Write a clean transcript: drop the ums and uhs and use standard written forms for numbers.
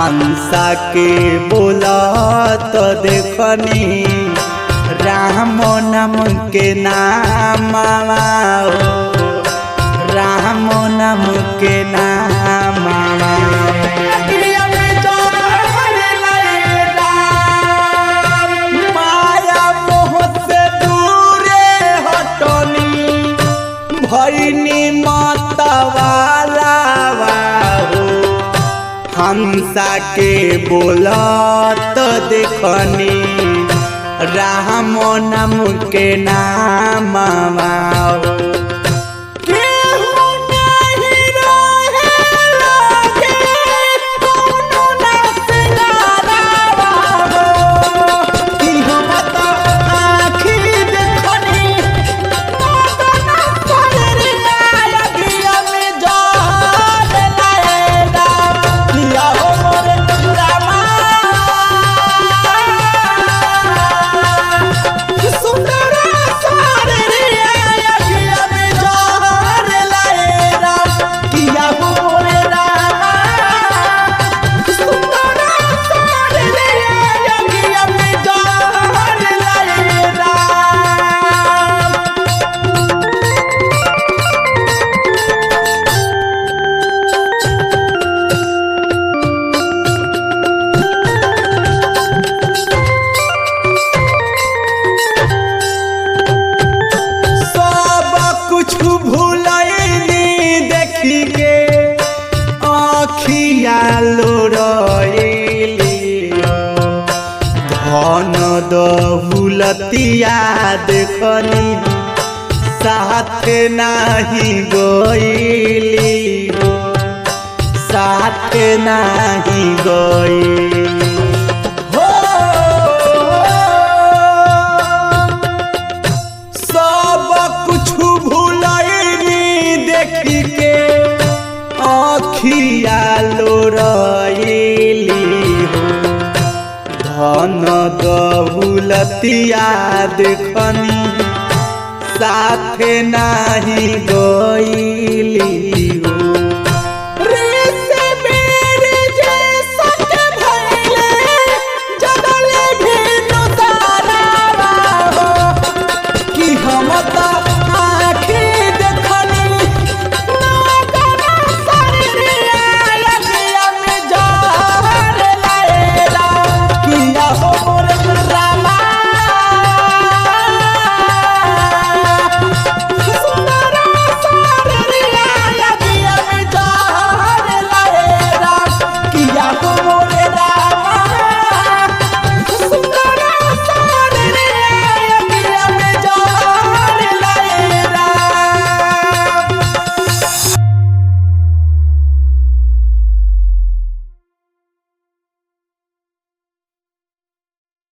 हंसा के बोला तो देखनी राम नाम के नाम राम नाम के नाम माया मोह से दूरे हटनी भैनी मतवाला हंसा के बोला तो देखनी राम नाम के नाम धन दौलतिया देखनी साथ नाही गईली साथ नाही गईली सब कुछ भूलैनी देखी के आँखिया लोरैली धन दौलतिया देखनी साथ नाही गईली